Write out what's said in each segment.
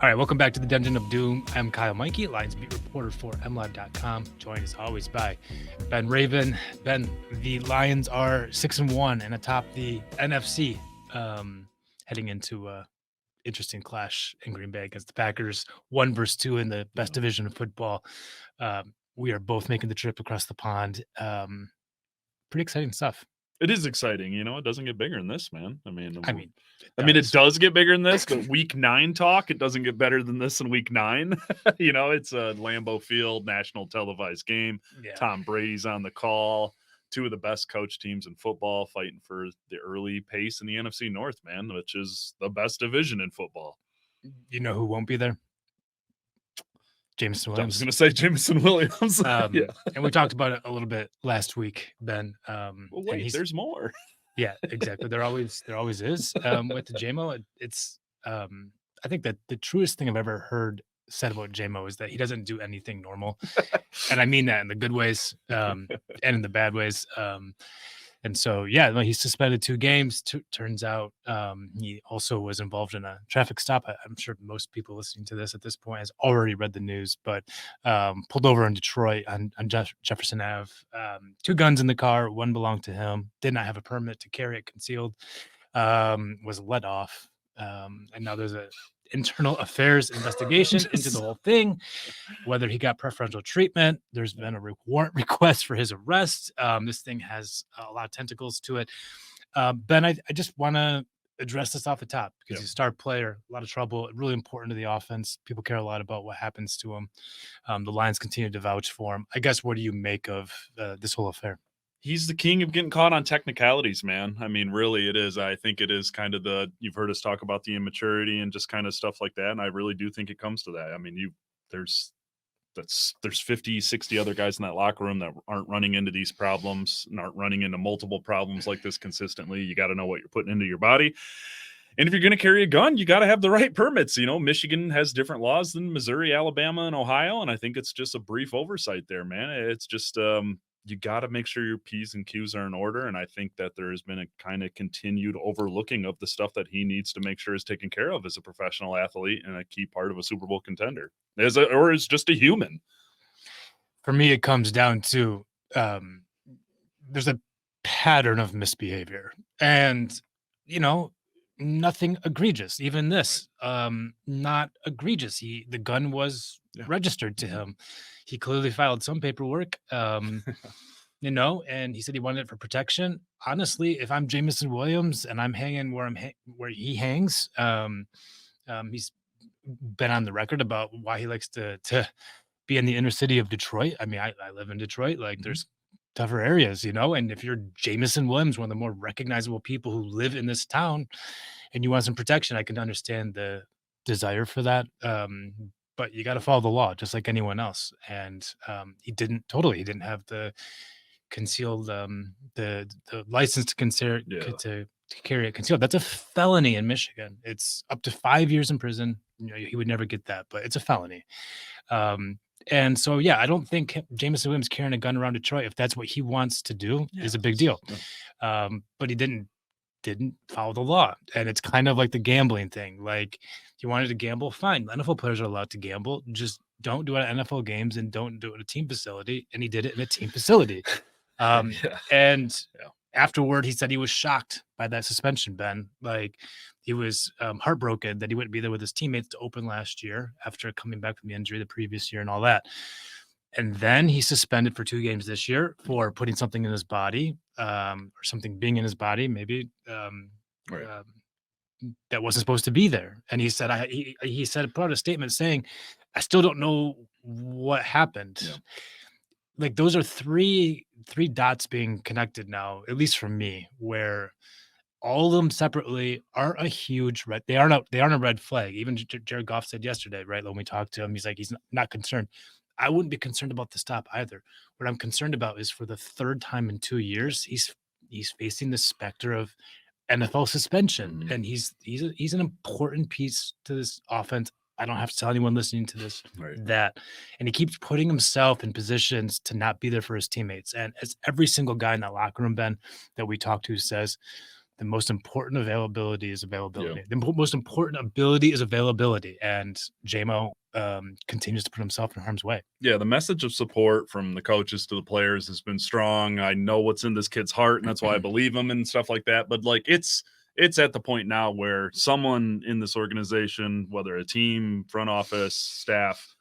All right, welcome back to the Dungeon of Doom. I'm Kyle Mikey, Lions beat reporter for MLive.com, joined as always by Ben Raven. Ben, the Lions are 6-1 and atop the NFC, heading into interesting clash in Green Bay against the Packers, 1-2 in the best division of football. We are both making the trip across the pond. Pretty exciting stuff. It is exciting, it doesn't get bigger than this, man. I mean, It it does get bigger than this, but week 9 talk, it doesn't get better than this in week 9. It's a Lambeau Field national televised game. Yeah. Tom Brady's on the call. Two of the best coach teams in football fighting for the early pace in the NFC North, man, which is the best division in football. You know who won't be there? Jameson Williams. I was going to say Jameson Williams. Yeah. And we talked about it a little bit last week, Ben. Well, wait, there's more. Yeah, exactly. There always is. With the JMO, it's I think that the truest thing I've ever heard said about JMO is that he doesn't do anything normal. And I mean that in the good ways and in the bad ways. And so, yeah, he's suspended 2 games. Turns out he also was involved in a traffic stop. I'm sure most people listening to this at this point has already read the news, but pulled over in Detroit on Jefferson Ave. 2 guns in the car. One belonged to him. Did not have a permit to carry it concealed. Was let off. And now there's a internal affairs investigation into the whole thing, whether he got preferential treatment. There's been a warrant request for his arrest. This thing has a lot of tentacles to it. Ben, I just want to address this off the top because he's a star player, a lot of trouble, really important to the offense. People care a lot about what happens to him. The Lions continue to vouch for him. I guess, what do you make of this whole affair? He's the king of getting caught on technicalities, man. I mean, really, it is. I think it is kind of you've heard us talk about the immaturity and just kind of stuff like that. And I really do think it comes to that. I mean, there's 50, 60 other guys in that locker room that aren't running into these problems and aren't running into multiple problems like this consistently. You got to know what you're putting into your body. And if you're going to carry a gun, you got to have the right permits. Michigan has different laws than Missouri, Alabama, and Ohio. And I think it's just a brief oversight there, man. It's just, you got to make sure your P's and Q's are in order. And I think that there has been a kind of continued overlooking of the stuff that he needs to make sure is taken care of as a professional athlete and a key part of a Super Bowl contender or as just a human. For me, it comes down to there's a pattern of misbehavior and, nothing egregious. Even this, not egregious. The gun was registered to him. He clearly filed some paperwork, and he said he wanted it for protection. Honestly, if I'm Jameson Williams and I'm hanging where he hangs, he's been on the record about why he likes to be in the inner city of Detroit. I mean, I live in Detroit. Like, there's tougher areas, and if you're Jameson Williams, one of the more recognizable people who live in this town, and you want some protection, I can understand the desire for that. But you got to follow the law just like anyone else. And he didn't have the concealed, the license to carry it concealed. That's a felony in Michigan. It's up to 5 years in prison. He would never get that, but it's a felony. And so, I don't think Jameson Williams carrying a gun around Detroit, if that's what he wants to do, is a big deal. But he didn't follow the law. And it's kind of like the gambling thing. Like, if you wanted to gamble, fine. NFL players are allowed to gamble. Just don't do it at NFL games and don't do it at a team facility. And he did it in a team facility. And afterward, he said he was shocked by that suspension, Ben. Like, he was heartbroken that he wouldn't be there with his teammates to open last year after coming back from the injury the previous year and all that. And then he's suspended for 2 games this year for putting something in his body, or something being in his body, maybe that wasn't supposed to be there. And he said, he said, put out a statement saying, I still don't know what happened. Yeah. Like, those are three dots being connected now, at least for me, where all of them separately aren't a huge red. They aren't a red flag. Even Jared Goff said yesterday, right, when we talked to him, he's like, he's not concerned. I wouldn't be concerned about the stop either. What I'm concerned about is for the 3rd time in 2 years, he's facing the specter of NFL suspension, and he's an important piece to this offense. I don't have to tell anyone listening to this that, and he keeps putting himself in positions to not be there for his teammates. And as every single guy in that locker room, Ben, that we talk to says, the most important availability is availability. The most important ability is availability, and JMO continues to put himself in harm's way. Yeah, the message of support from the coaches to the players has been strong. I know what's in this kid's heart, and that's why I believe him and stuff like that. But like, it's at the point now where someone in this organization, whether a team, front office, staff,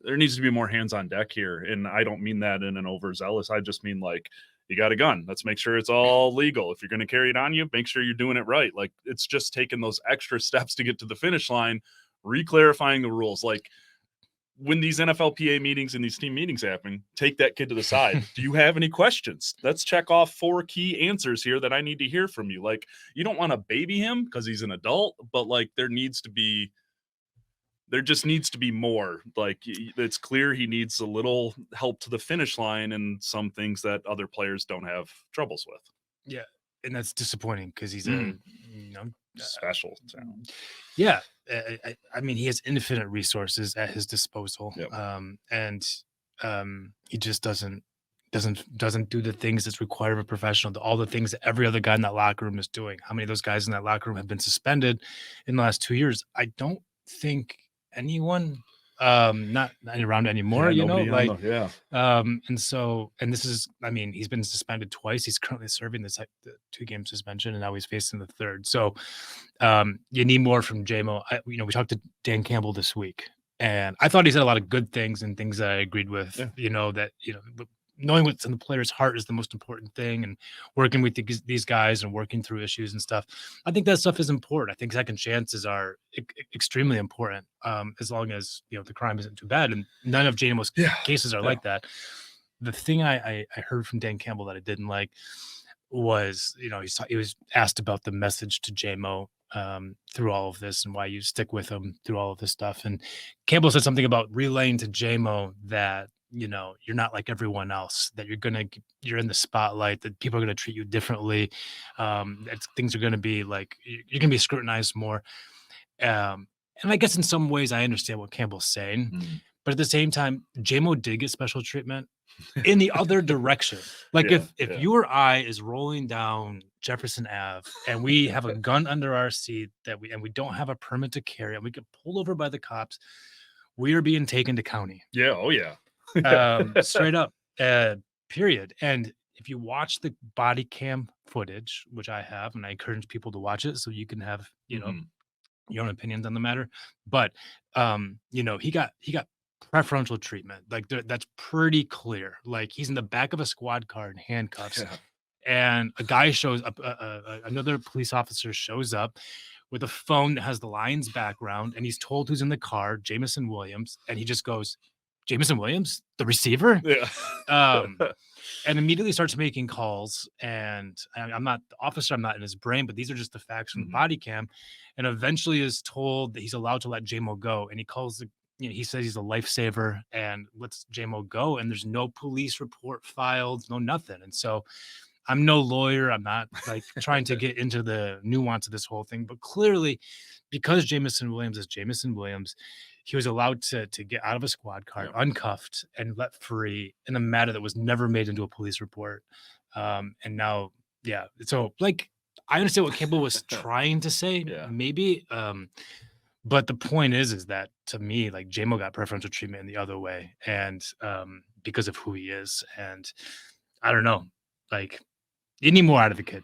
there needs to be more hands on deck here. And I don't mean that in an overzealous. I just mean like, you got a gun. Let's make sure it's all legal. If you're going to carry it on you, make sure you're doing it right. Like, it's just taking those extra steps to get to the finish line, re-clarifying the rules. Like, when these NFLPA meetings and these team meetings happen, take that kid to the side. Do you have any questions? Let's check off 4 key answers here that I need to hear from you. Like, you don't want to baby him because he's an adult, but like, there just needs to be more. Like, it's clear he needs a little help to the finish line and some things that other players don't have troubles with. Yeah. And that's disappointing because he's a special talent. Yeah. I mean, he has infinite resources at his disposal. Yep. And he just doesn't do the things that's required of a professional, all the things that every other guy in that locker room is doing. How many of those guys in that locker room have been suspended in the last 2 years? I don't think anyone, not around anymore, and this is, I mean, he's been suspended twice. He's currently serving the 2-game suspension, and now he's facing the third. So you need more from JMO. We talked to Dan Campbell this week, and I thought he said a lot of good things and things that I agreed with. That knowing what's in the player's heart is the most important thing, and working with these guys and working through issues and stuff. I think that stuff is important. I think second chances are extremely important, as long as the crime isn't too bad, and none of JMO's cases are like that. The thing I heard from Dan Campbell that I didn't like was, he was asked about the message to JMO through all of this and why you stick with him through all of this stuff. And Campbell said something about relaying to JMO that you're not like everyone else, that you're in the spotlight, that people are going to treat you differently, that things are going to be like, you're going to be scrutinized more. And I guess in some ways I understand what Campbell's saying, but at the same time, JMO did get special treatment in the other direction. Like, if you or I is rolling down Jefferson Ave and we have a gun under our seat and we don't have a permit to carry, and we get pulled over by the cops, we are being taken to county. Yeah. Oh yeah. Straight up, period. And if you watch the body cam footage, which I have, and I encourage people to watch it so you can have your own opinions on the matter, but he got preferential treatment. Like, that's pretty clear. Like, he's in the back of a squad car in handcuffs, and a guy shows up, another police officer shows up with a phone that has the Lions background, and he's told who's in the car, Jameson Williams, and he just goes, Jameson Williams, the receiver? And immediately starts making calls. And I'm not the officer, I'm not in his brain, but these are just the facts from the body cam. And eventually is told that he's allowed to let JMO go. And he calls he says he's a lifesaver and lets JMO go. And there's no police report filed, no nothing. And so I'm no lawyer. I'm not like trying to get into the nuance of this whole thing. But clearly, because Jameson Williams is Jameson Williams, he was allowed to get out of a squad car, uncuffed, and let free in a matter that was never made into a police report. And now, so like, I understand what Campbell was trying to say, maybe. But the point is that, to me, like, JMO got preferential treatment in the other way, and because of who he is. And I don't know, like, you need more out of the kid.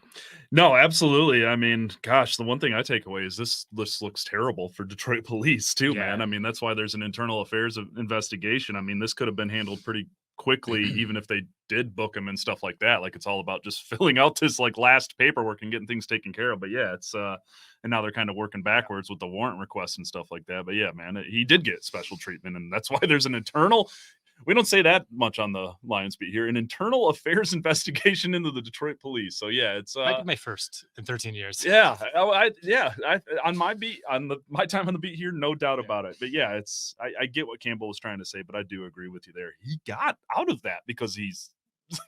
No, absolutely. I mean, gosh, the one thing I take away is this looks terrible for Detroit police too, man. I mean, that's why there's an internal affairs investigation. I mean, this could have been handled pretty quickly, even if they did book him and stuff like that. Like, it's all about just filling out this like last paperwork and getting things taken care of. But yeah, it's and now they're kind of working backwards with the warrant requests and stuff like that. But yeah, man, he did get special treatment, and that's why there's an internal. We don't say that much on the Lions beat here. An internal affairs investigation into the Detroit police. So yeah, it's my first in 13 years. Yeah, on my beat, my time on the beat here, no doubt about it. But yeah, it's I get what Campbell was trying to say, but I do agree with you there. He got out of that because he's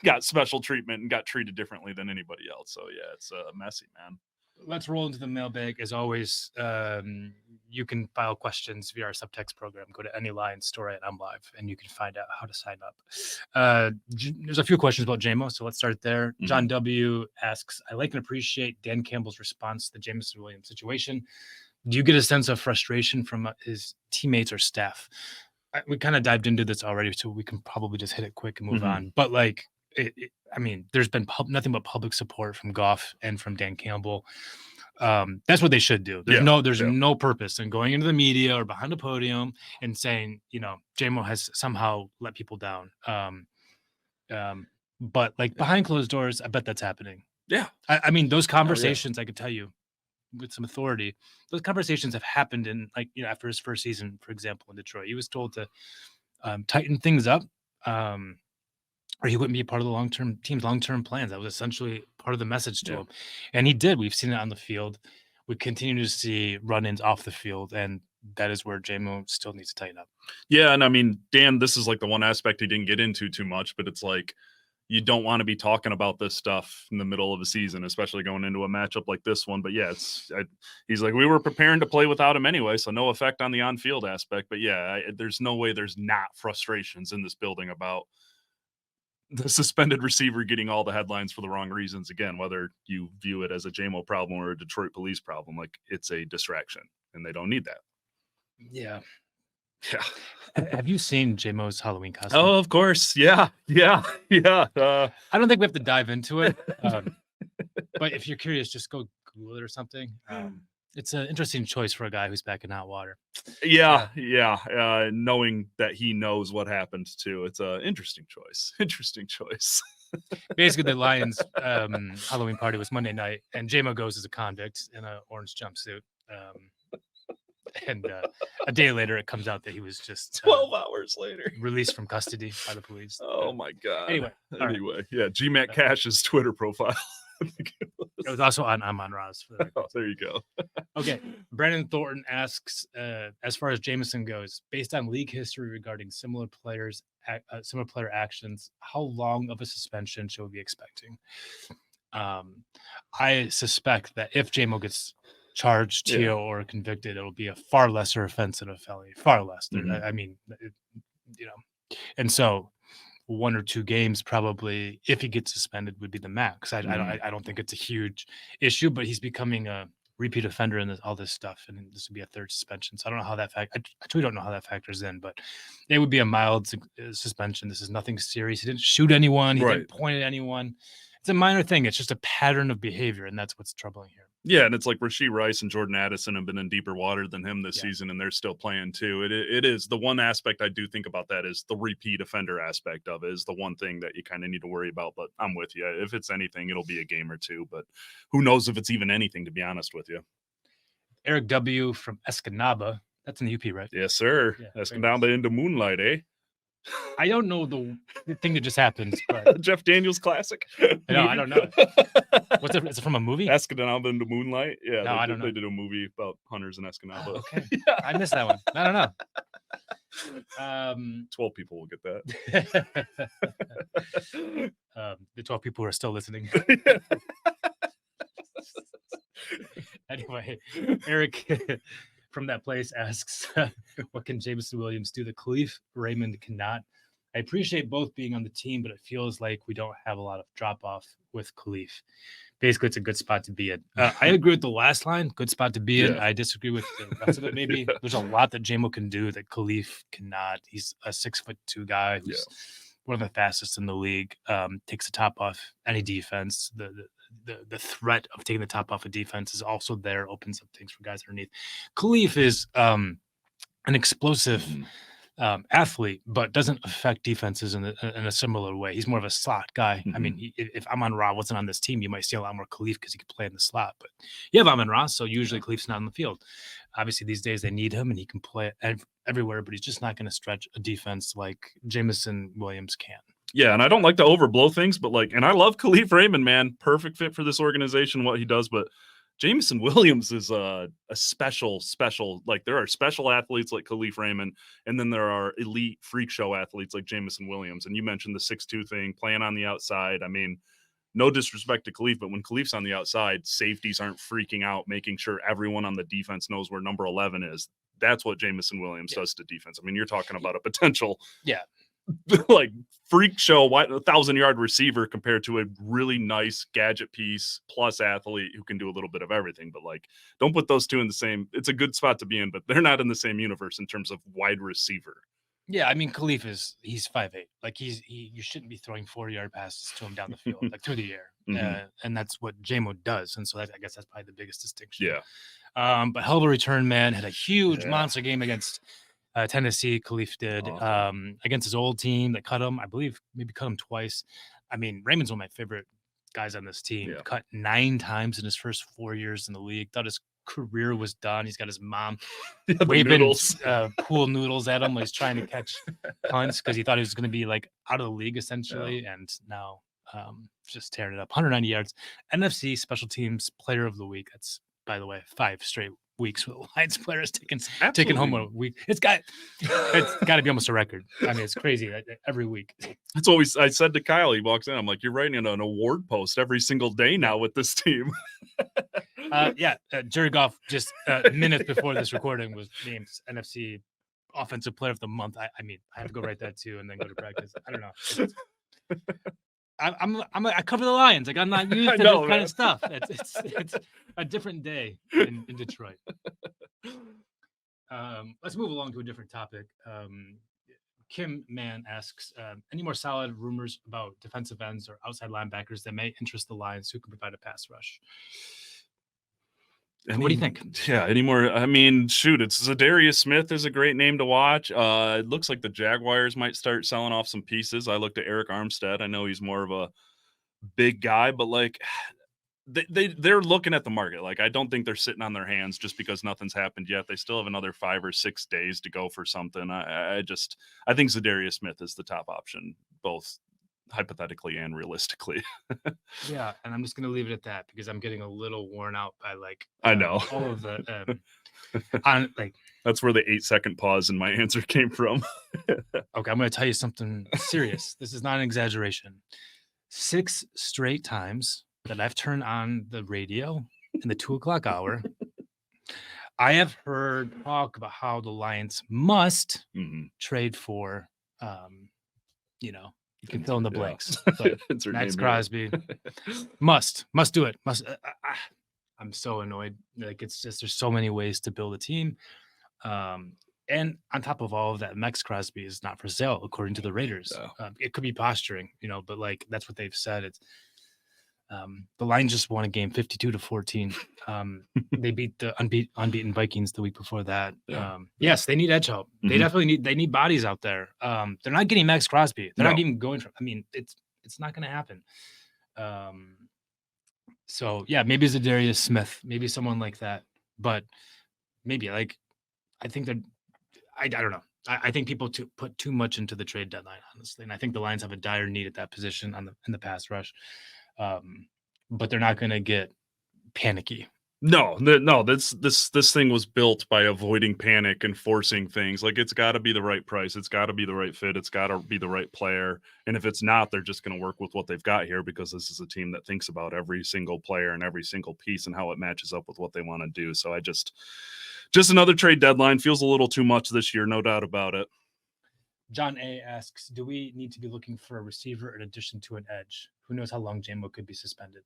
got special treatment and got treated differently than anybody else. So yeah, it's messy, man. let's roll into the mailbag. As always, you can file questions via our subtext program. Go to any line story at MLive, and you can find out how to sign up. There's a few questions about JMO, so let's start there. John W. asks, I like and appreciate Dan Campbell's response to the Jameson Williams situation. Do you get a sense of frustration from his teammates or staff? We kind of dived into this already, so we can probably just hit it quick and move on. But like, I mean, there's been nothing but public support from Goff and from Dan Campbell. That's what they should do. There's no purpose in going into the media or behind a podium and saying, you know, JMO has somehow let people down. But like behind closed doors, I bet that's happening. Yeah. I mean, those conversations, I could tell you with some authority, those conversations have happened in, like, you know, after his first season, for example, in Detroit. He was told to tighten things up, or he wouldn't be a part of the team's long-term plans. That was essentially part of the message to him. And he did. We've seen it on the field. We continue to see run-ins off the field, and that is where JMO still needs to tighten up. Yeah, and I mean, Dan, this is like the one aspect he didn't get into too much, but it's like, you don't want to be talking about this stuff in the middle of a season, especially going into a matchup like this one. But yeah, he's like, we were preparing to play without him anyway, so no effect on the on-field aspect. But yeah, there's no way there's not frustrations in this building about the suspended receiver getting all the headlines for the wrong reasons. Again, whether you view it as a JMO problem or a Detroit police problem, like, it's a distraction, and they don't need that. Yeah. Yeah. Have you seen JMO's Halloween costume? Oh, of course. Yeah. I don't think we have to dive into it. But if you're curious, just go Google it or something. It's an interesting choice for a guy who's back in hot water. Yeah. Knowing that he knows what happened too. It's an interesting choice. Basically, the Lions Halloween party was Monday night, and JMO goes as a convict in an orange jumpsuit. And a day later, it comes out that he was just 12 hours later released from custody by the police. Oh my God. Anyway, yeah, GMAC Cash's Twitter profile. It was also on Amon Ra's. There you go. Okay, Brandon Thornton asks, as far as Jameson goes, based on league history regarding similar player actions, how long of a suspension should we be expecting? I suspect that if JMO gets charged here or convicted, it'll be a far lesser offense than a felony, far less. I mean, you know, and so 1 or 2 games probably, if he gets suspended, would be the max. I don't think it's a huge issue, but he's becoming a repeat offender in all this stuff, and this would be a 3rd suspension. So I don't know how that I truly don't know how that factors in, but it would be a mild suspension. This is nothing serious. He didn't shoot anyone. He didn't point at anyone. It's a minor thing. It's just a pattern of behavior, and that's what's troubling here. Yeah, and it's like Rashee Rice and Jordan Addison have been in deeper water than him this season, and they're still playing too. It is the one aspect I do think about, that is the repeat offender aspect of it, is the one thing that you kind of need to worry about. But I'm with you. If it's anything, it'll be a game or 2, but who knows if it's even anything, to be honest with you. Eric W. from Escanaba. That's in the UP, right? Yes, sir. Yeah, Escanaba into Moonlight, eh? I don't know the thing that just happened. But Jeff Daniels classic. No, I don't know. What's it? Is it from a movie? Escanaba into Moonlight. Yeah, no, I don't know. They did a movie about hunters in Escanaba. Oh, okay, I missed that one. I don't know. 12 people will get that. The 12 people who are still listening. Anyway, Eric from that place asks, what can Jameson Williams do that Khalif Raymond cannot? I appreciate both being on the team, but it feels like we don't have a lot of drop-off with Khalif. Basically, it's a good spot to be in. I agree with the last line, good spot to be in. I disagree with the rest of it. Maybe there's a lot that JMO can do that Khalif cannot. He's a 6'2" guy who's one of the fastest in the league, takes the top off any defense. The threat of taking the top off a defense is also there, opens up things for guys underneath. Khalif is an explosive athlete, but doesn't affect defenses in a similar way. He's more of a slot guy. I mean, if Amon-Ra wasn't on this team, you might see a lot more Khalif because he could play in the slot. But you have Amon-Ra, so usually Khalif's not on the field. Obviously, these days they need him, and he can play everywhere, but he's just not going to stretch a defense like Jameson Williams can. Yeah, and I don't like to overblow things, but and I love Khalif Raymond, man. Perfect fit for this organization, what he does, but Jameson Williams is a special, like, there are special athletes like Khalif Raymond, and then there are elite freak show athletes like Jameson Williams. And you mentioned the 6'2" thing, playing on the outside. I mean, no disrespect to Khalif, but when Khalif's on the outside, safeties aren't freaking out, making sure everyone on the defense knows where number 11 is. That's what Jameson Williams does to defense. I mean, you're talking about a potential like freak show 1,000-yard receiver compared to a really nice gadget piece plus athlete who can do a little bit of everything. But like, don't put those two in the same. It's a good spot to be in, but they're not in the same universe in terms of wide receiver. Yeah, I mean, Khalif he's 5'8". Like you shouldn't be throwing 40-yard passes to him down the field, like through the air. And that's what JMO does. And so I guess that's probably the biggest distinction. Yeah. But hell of a return, man. Had a huge monster game against Tennessee. Khalif did against his old team that cut him. I believe maybe cut him twice. I mean, Raymond's one of my favorite guys on this team. Yeah. Cut 9 times in his first 4 years in the league. Thought his career was done. He's got his mom waving pool noodles at him while he's trying to catch punts because he thought he was going to be like out of the league essentially, and now just tearing it up. 190 yards. NFC Special Teams Player of the Week. That's, by the way, 5 straight weeks with Lions players taking home a week. It's got to be almost a record. I mean, it's crazy every week. That's what I said to Kyle. He walks in. I'm like, you're writing an award post every single day now with this team. Jared Goff just minutes before this recording was named NFC Offensive Player of the Month. I mean, I have to go write that too and then go to practice. I don't know. I cover the Lions. Like, I'm not used to this kind of stuff. It's a different day in Detroit. Let's move along to a different topic. Kim Mann asks, any more solid rumors about defensive ends or outside linebackers that may interest the Lions who can provide a pass rush? What do you think? Yeah, anymore? I mean, shoot, it's Zadarius Smith is a great name to watch. It looks like the Jaguars might start selling off some pieces. I looked at Eric Armstead. I know he's more of a big guy, but like they're looking at the market. Like, I don't think they're sitting on their hands just because nothing's happened yet. They still have another 5 or 6 days to go for something. I think Zadarius Smith is the top option, both hypothetically and realistically. Yeah, and I'm just gonna leave it at that because I'm getting a little worn out by I know all of the that's where the 8-second pause in my answer came from. Okay, I'm gonna tell you something serious. This is not an exaggeration. 6 straight times that I've turned on the radio in the 2:00 hour, I have heard talk about how the Lions must trade for you can fill in the blanks. Max Crosby must do it. I'm so annoyed. Like, it's just, there's so many ways to build a team. And on top of all of that, Max Crosby is not for sale, according to the Raiders. It could be posturing, but like, that's what they've said. It's the Lions just won a game 52-14. They beat the unbeaten Vikings the week before that. Yes, they need edge help. They definitely need bodies out there. They're not getting Max Crosby. They're not even going for. I mean, it's not going to happen. So yeah, maybe Zadarius Smith, maybe someone like that. But maybe I think that I don't know. I think people put too much into the trade deadline, honestly, and I think the Lions have a dire need at that position in the pass rush. But they're not going to get panicky. No. This thing was built by avoiding panic and forcing things. Like, it's got to be the right price. It's got to be the right fit. It's got to be the right player. And if it's not, they're just going to work with what they've got here, because this is a team that thinks about every single player and every single piece and how it matches up with what they want to do. So I just another trade deadline feels a little too much this year. No doubt about it. John A asks, do we need to be looking for a receiver in addition to an edge? Who knows how long JMO could be suspended?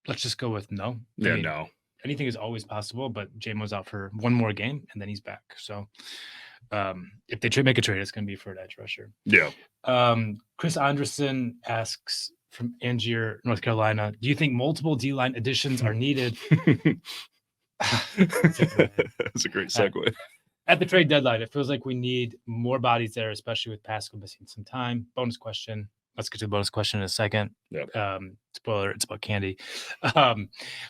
Let's just go with no. No. Anything is always possible, but JMO's out for one more game and then he's back. So if they make a trade, it's going to be for an edge rusher. Yeah. Chris Anderson asks from Angier, North Carolina, do you think multiple D-line additions are needed? That's a great segue. At the trade deadline, it feels like we need more bodies there, especially with Pascal missing some time. Bonus question. Let's get to the bonus question in a second. Yep. Spoiler, it's about Candy.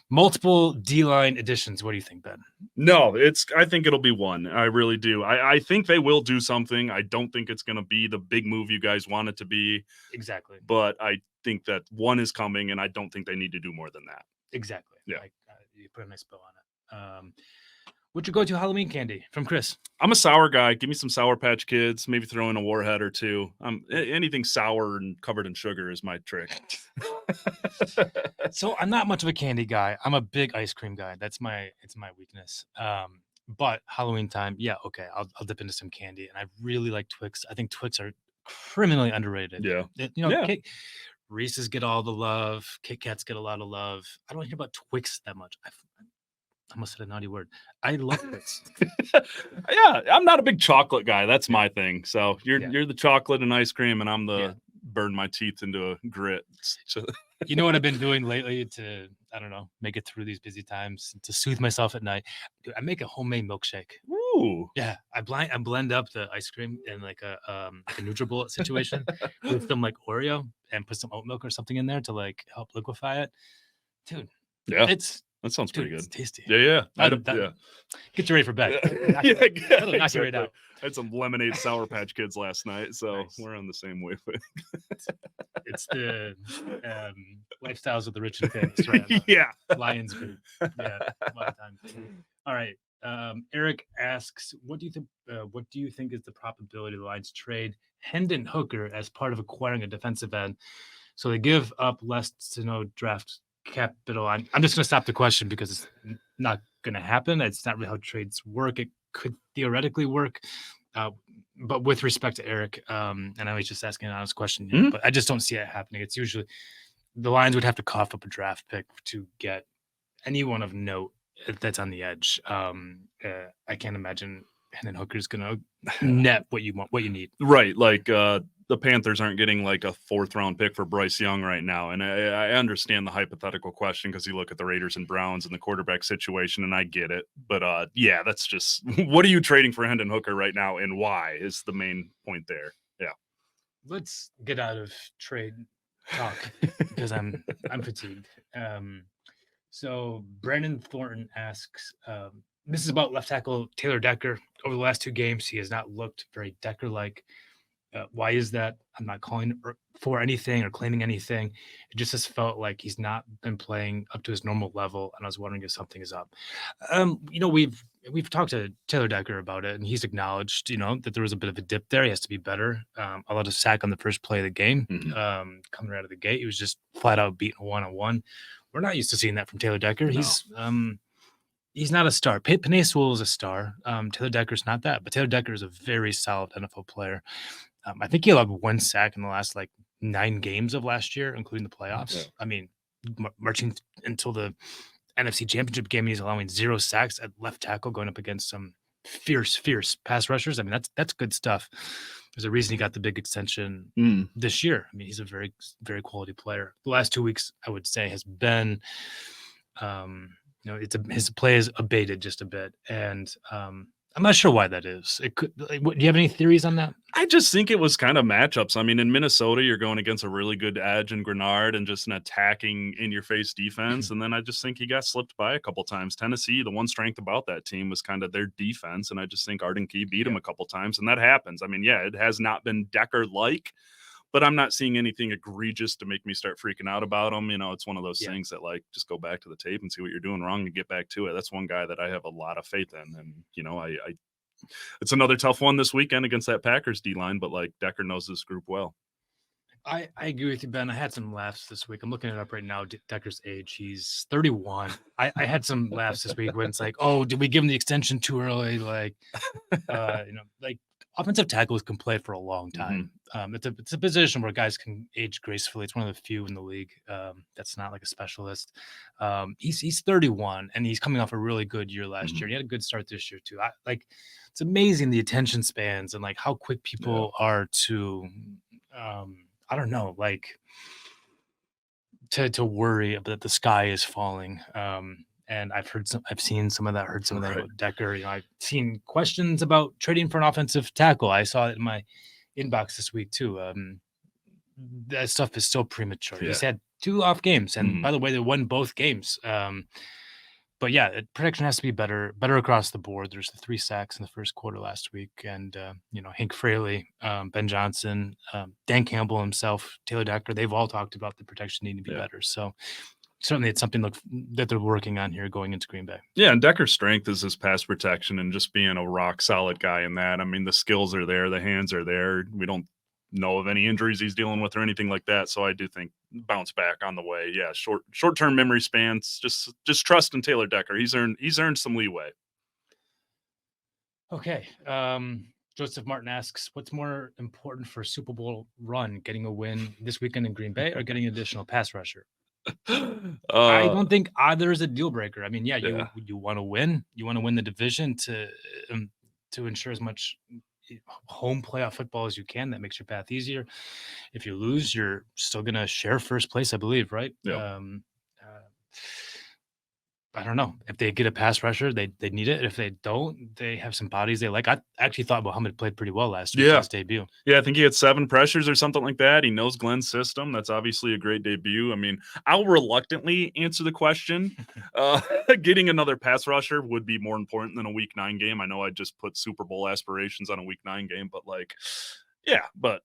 Multiple D-line additions. What do you think, Ben? No, I think it'll be one. I really do. I think they will do something. I don't think it's going to be the big move you guys want it to be. Exactly. But I think that one is coming, and I don't think they need to do more than that. Exactly. Yeah. You put a nice bow on it. What's your go-to Halloween candy from Chris? I'm a sour guy. Give me some Sour Patch Kids. Maybe throw in a Warhead or two. Anything sour and covered in sugar is my trick. So I'm not much of a candy guy. I'm a big ice cream guy. It's my weakness. But Halloween time, yeah, okay, I'll dip into some candy, and I really like Twix. I think Twix are criminally underrated. Yeah. Yeah. Reese's get all the love. Kit Kats get a lot of love. I don't hear about Twix that much. I almost said a naughty word. I love Twix. Yeah, I'm not a big chocolate guy. That's my thing. So you're the chocolate and ice cream, and I'm the burn my teeth into a grit. You know what I've been doing lately to, I don't know, make it through these busy times, to soothe myself at night? Dude, I make a homemade milkshake. Ooh. Yeah, I blend up the ice cream in like a NutriBullet situation with some like Oreo and put some oat milk or something in there to like help liquefy it. Dude, yeah, that sounds pretty good. It's tasty. Yeah. Get you ready for bed. Exactly. Knock you right out. I had some lemonade Sour Patch Kids last night, so we're on the same wavelength. It's the lifestyles of the rich and famous, right? Yeah. Lions group. Yeah, a lot of times. All right. Eric asks, what do you think is the probability the Lions trade Hendon Hooker as part of acquiring a defensive end? So they give up less to no draft capital. I'm just going to stop the question because it's not going to happen. It's not really how trades work. It could theoretically work. But with respect to Eric, and I know he's just asking an honest question, but I just don't see it happening. It's usually the Lions would have to cough up a draft pick to get anyone of note that's on the edge. I can't imagine Hendon Hooker's going to net what you need. Right. Like, the Panthers aren't getting like a 4th round pick for Bryce Young right now. And I understand the hypothetical question because you look at the Raiders and Browns and the quarterback situation, and I get it. But yeah, that's just what are you trading for Hendon Hooker right now, and why is the main point there. Yeah. Let's get out of trade talk because I'm fatigued. So Brandon Thornton asks, this is about left tackle Taylor Decker. Over the last 2 games, he has not looked very Decker-like. Why is that? I'm not calling for anything or claiming anything. It just has felt like he's not been playing up to his normal level, and I was wondering if something is up. We've talked to Taylor Decker about it, and he's acknowledged, that there was a bit of a dip there. He has to be better. A lot of sack on the first play of the game, coming right out of the gate. He was just flat out beaten 1-on-1. We're not used to seeing that from Taylor Decker. No. He's not a star. Penei Sewell is a star. Taylor Decker's not that, but Taylor Decker is a very solid NFL player. I think he allowed 1 sack in the last 9 games of last year, including the playoffs. Yeah. I mean, marching until the NFC Championship game, he's allowing 0 sacks at left tackle, going up against some fierce pass rushers. I mean, that's good stuff. There's a reason he got the big extension this year. I mean, he's a very, very quality player. The last 2 weeks, I would say, has been, his play has abated just a bit, and I'm not sure why that is. It could. Do you have any theories on that? I just think it was kind of matchups. I mean, in Minnesota, you're going against a really good edge and Grenard and just an attacking in-your-face defense. And then I just think he got slipped by a couple times. Tennessee, the one strength about that team was kind of their defense, and I just think Arden Key beat him a couple times, and that happens. I mean, yeah, it has not been Decker-like, but I'm not seeing anything egregious to make me start freaking out about him. It's one of those things that just go back to the tape and see what you're doing wrong and get back to it. That's one guy that I have a lot of faith in. And, it's another tough one this weekend against that Packers D-line, but Decker knows this group well. I agree with you, Ben. I had some laughs this week. I'm looking it up right now. Decker's age. He's 31. I had some laughs this week when it's like, oh, did we give him the extension too early? Offensive tackles can play for a long time. It's a position where guys can age gracefully. It's one of the few in the league that's not like a specialist. He's 31, and he's coming off a really good year last year. He had a good start this year too. It's amazing the attention spans and how quick people are to I don't know, to worry that the sky is falling. And I've seen some of that, heard some of that about Decker. I've seen questions about trading for an offensive tackle. I saw it in my inbox this week too. That stuff is still premature. He's had 2 off games, and by the way, they won both games. But yeah, protection has to be better across the board. There's the 3 sacks in the first quarter last week, and Hank Fraley, Ben Johnson, Dan Campbell himself, Taylor Decker, they've all talked about the protection needing to be better. So certainly it's something that they're working on here going into Green Bay. Yeah, and Decker's strength is his pass protection and just being a rock solid guy in that. I mean, the skills are there, the hands are there. We don't know of any injuries he's dealing with or anything like that. So I do think bounce back on the way. Yeah, short-term memory spans. Just trust in Taylor Decker. He's earned some leeway. Okay. Joseph Martin asks, what's more important for a Super Bowl run, getting a win this weekend in Green Bay or getting an additional pass rusher? I don't think either is a deal breaker. I mean, you want to win. You want to win the division to ensure as much home playoff football as you can. That makes your path easier. If you lose, you're still going to share first place, I believe, right? Yeah. I don't know. If they get a pass rusher, they need it. If they don't, they have some bodies they like. I actually thought Muhammad played pretty well last week in his debut. Yeah, I think he had 7 pressures or something like that. He knows Glenn's system. That's obviously a great debut. I mean, I'll reluctantly answer the question. Getting another pass rusher would be more important than a Week 9 game. I know I just put Super Bowl aspirations on a Week 9 game, but but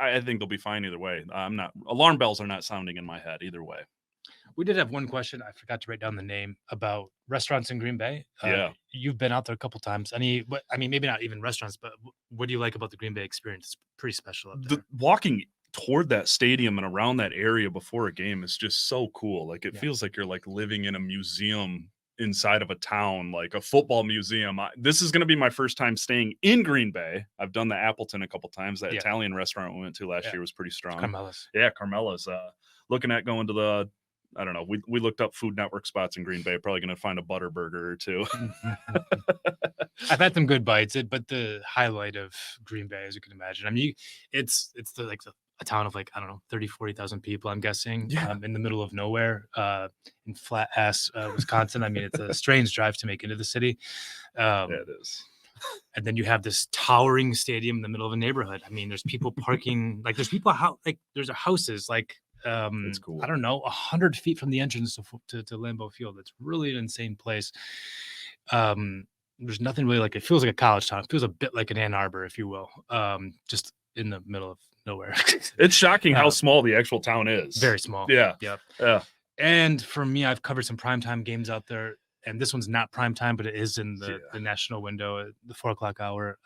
I think they'll be fine either way. Alarm bells are not sounding in my head either way. We did have one question. I forgot to write down the name about restaurants in Green Bay. You've been out there a couple times. Maybe not even restaurants, but what do you like about the Green Bay experience? It's pretty special up there. Walking toward that stadium and around that area before a game is just so cool. Like it feels like you're like living in a museum inside of a town, like a football museum. This is going to be my first time staying in Green Bay. I've done the Appleton a couple times. That Italian restaurant we went to last year was pretty strong. Carmela's. Yeah, Carmela's. Looking at going to the, I don't know. We looked up Food Network spots in Green Bay. Probably going to find a butter burger or two. I've had some good bites, but the highlight of Green Bay, as you can imagine, I mean, it's a town of 30, 40,000 people, I'm guessing, in the middle of nowhere, in flat ass Wisconsin. I mean, it's a strange drive to make into the city. It is. And then you have this towering stadium in the middle of a neighborhood. I mean, there's people parking, there's people there's houses it's cool. I don't know, 100 feet from the entrance to Lambeau Field. It's really an insane place. There's nothing really it feels like a college town. It feels a bit like an Ann Arbor, if you will, just in the middle of nowhere. It's shocking how small the actual town is. Very small. Yeah. Yep. Yeah. And for me, I've covered some primetime games out there, and this one's not primetime, but it is in the national window at the 4:00 hour.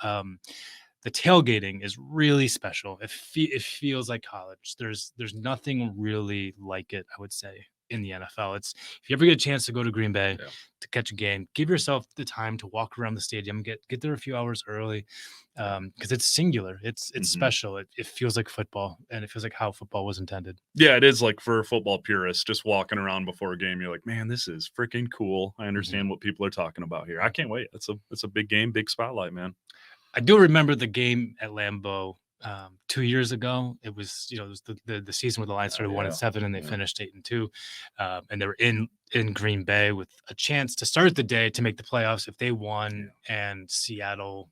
The tailgating is really special. It feels like college. There's nothing really like it, I would say, in the NFL. If you ever get a chance to go to Green Bay to catch a game, give yourself the time to walk around the stadium, get there a few hours early, because it's singular. It's special. It feels like football, and it feels like how football was intended. Yeah, it is like for a football purist, just walking around before a game, you're like, man, this is freaking cool. I understand what people are talking about here. I can't wait. It's a big game, big spotlight, man. I do remember the game at Lambeau 2 years ago. It was, it was the season where the Lions started 1-7 and they finished 8-2. And they were in Green Bay with a chance to start the day to make the playoffs if they won and Seattle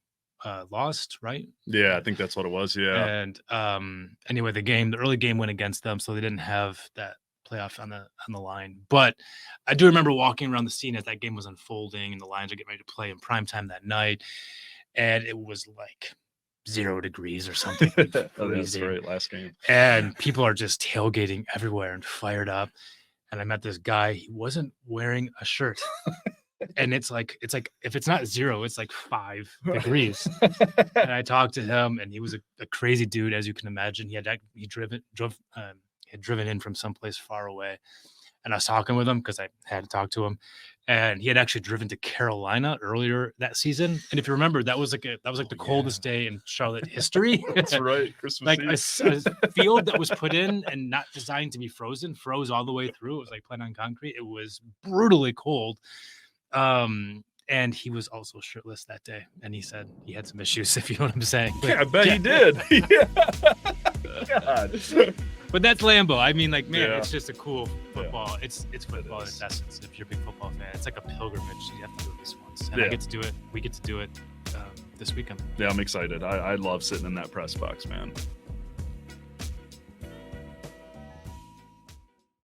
lost, right? Yeah, I think that's what it was. Yeah. And anyway, the early game went against them, so they didn't have that playoff on the line. But I do remember walking around the scene as that game was unfolding and the Lions are getting ready to play in primetime that night. And it was 0 degrees or something. That's right, last game. And people are just tailgating everywhere and fired up. And I met this guy. He wasn't wearing a shirt. And it's like if it's not 0, it's 5 degrees. And I talked to him, and he was a crazy dude, as you can imagine. He had driven in from someplace far away. And I was talking with him because I had to talk to him, and he had actually driven to Carolina earlier that season. And if you remember, that was the coldest day in Charlotte history. That's right, Christmas Eve. A field that was put in and not designed to be frozen, froze all the way through. It was like playing on concrete. It was brutally cold. And he was also shirtless that day, and he said he had some issues, if you know what I'm saying. Yeah, I bet he did. God. But that's Lambeau. I mean, it's just a cool football. Yeah. It's football in its essence. If you're a big football fan, it's like a pilgrimage. You have to do it at least once. And I get to do it. We get to do it this weekend. Yeah, I'm excited. I love sitting in that press box, man.